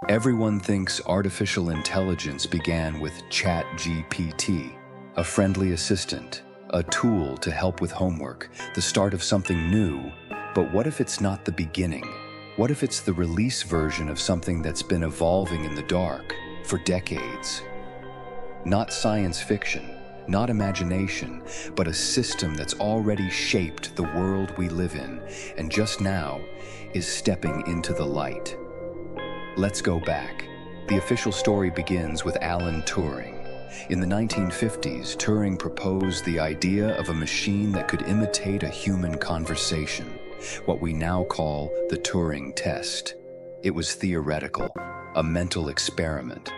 Everyone thinks artificial intelligence began with ChatGPT, a friendly assistant, a tool to help with homework, the start of something new. But what if it's not the beginning? What if it's the release version of something that's been evolving in the dark for decades? Not science fiction, not imagination, but a system that's already shaped the world we live in, and just now is stepping into the light. Let's go back. The official story begins with Alan Turing. In the 1950s, Turing proposed the idea of a machine that could imitate a human conversation, what we now call the Turing test. It was theoretical, a mental experiment.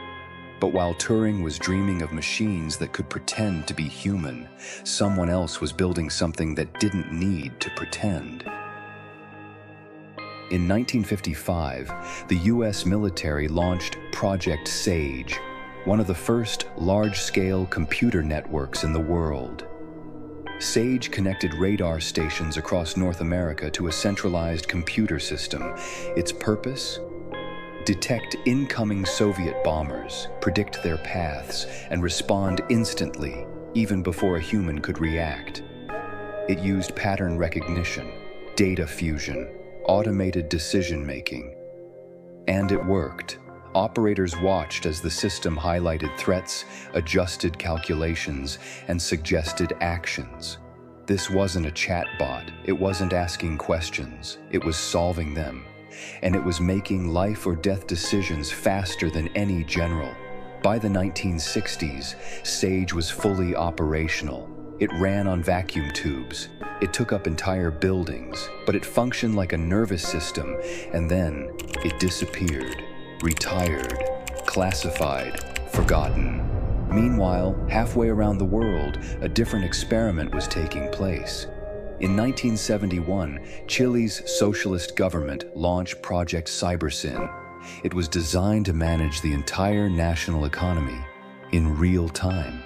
But while Turing was dreaming of machines that could pretend to be human, someone else was building something that didn't need to pretend. In 1955, the US military launched Project SAGE, one of the first large-scale computer networks in the world. SAGE connected radar stations across North America to a centralized computer system. Its purpose? Detect incoming Soviet bombers, predict their paths, and respond instantly, even before a human could react. It used pattern recognition, data fusion, automated decision-making. And it worked. Operators watched as the system highlighted threats, adjusted calculations, and suggested actions. This wasn't a chatbot. It wasn't asking questions. It was solving them. And it was making life or death decisions faster than any general. By the 1960s, SAGE was fully operational. It ran on vacuum tubes. It took up entire buildings, but it functioned like a nervous system, and then it disappeared, retired, classified, forgotten. Meanwhile, halfway around the world, a different experiment was taking place. In 1971, Chile's socialist government launched Project CyberSyn. It was designed to manage the entire national economy in real time.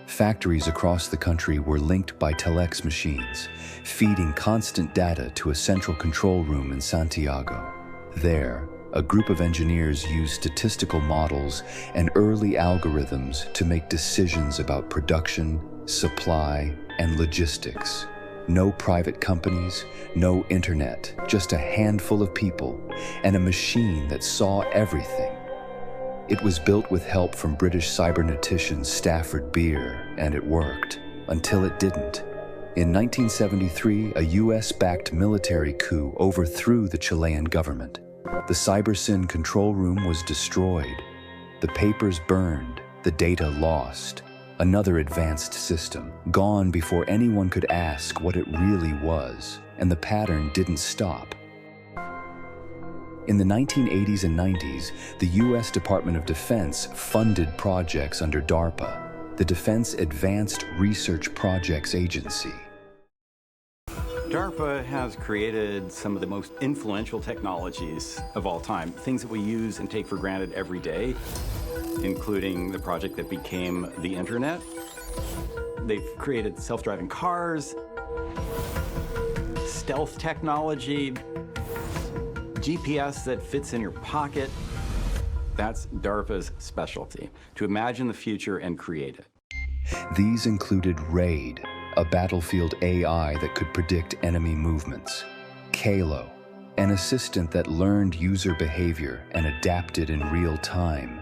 Factories across the country were linked by telex machines, feeding constant data to a central control room in Santiago. There, a group of engineers used statistical models and early algorithms to make decisions about production, supply, and logistics. No private companies, no internet, just a handful of people, and a machine that saw everything. It was built with help from British cybernetician Stafford Beer, and it worked, until it didn't. In 1973, a US-backed military coup overthrew the Chilean government. The CyberSyn control room was destroyed. The papers burned, the data lost. Another advanced system, gone before anyone could ask what it really was, and the pattern didn't stop. In the 1980s and 90s, the US Department of Defense funded projects under DARPA, the Defense Advanced Research Projects Agency. DARPA has created some of the most influential technologies of all time, things that we use and take for granted every day, including the project that became the internet. They've created self-driving cars, stealth technology, GPS that fits in your pocket. That's DARPA's specialty, to imagine the future and create it. These included RAID, a battlefield AI that could predict enemy movements; Kalo, an assistant that learned user behavior and adapted in real time;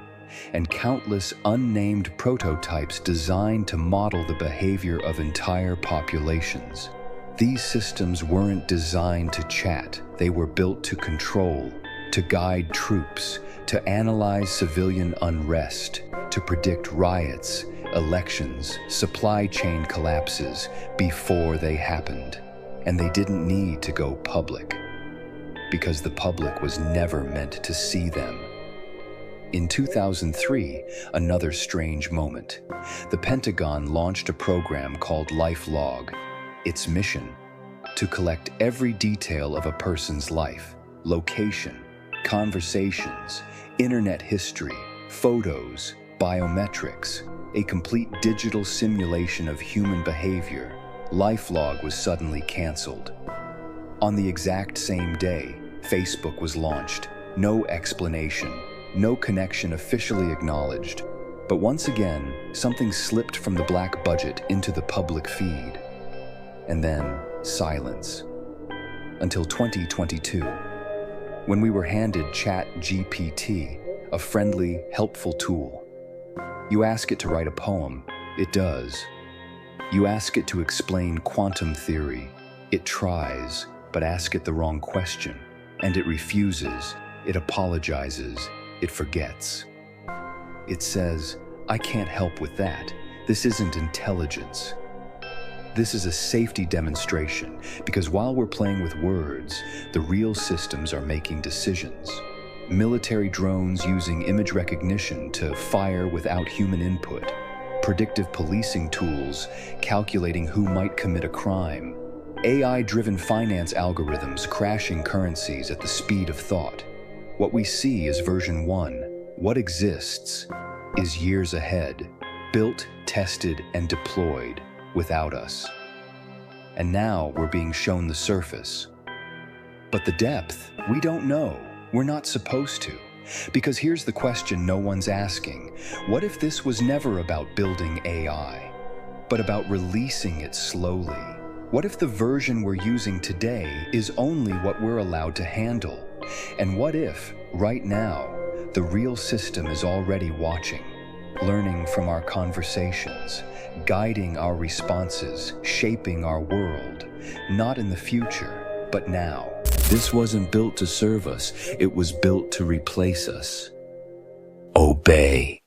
and countless unnamed prototypes designed to model the behavior of entire populations. These systems weren't designed to chat. They were built to control, to guide troops, to analyze civilian unrest, to predict riots, elections, supply chain collapses before they happened. And they didn't need to go public, because the public was never meant to see them. In 2003, another strange moment. The Pentagon launched a program called LifeLog. Its mission: to collect every detail of a person's life, location, conversations, internet history, photos, biometrics, a complete digital simulation of human behavior, LifeLog was suddenly canceled. On the exact same day, Facebook was launched. No explanation, no connection officially acknowledged. But once again, something slipped from the black budget into the public feed. And then, silence. Until 2022, when we were handed ChatGPT, a friendly, helpful tool. You ask it to write a poem, it does. You ask it to explain quantum theory, it tries, but ask it the wrong question, and it refuses, it apologizes, it forgets. It says, I can't help with that. This isn't intelligence. This is a safety demonstration, because while we're playing with words, the real systems are making decisions. Military drones using image recognition to fire without human input. Predictive policing tools calculating who might commit a crime. AI-driven finance algorithms crashing currencies at the speed of thought. What we see is version 1. What exists is years ahead, built, tested, and deployed without us. And now we're being shown the surface. But the depth, we don't know. We're not supposed to. Because here's the question no one's asking. What if this was never about building AI, but about releasing it slowly? What if the version we're using today is only what we're allowed to handle? And what if, right now, the real system is already watching, learning from our conversations, guiding our responses, shaping our world, not in the future, but now? This wasn't built to serve us, it was built to replace us. Obey.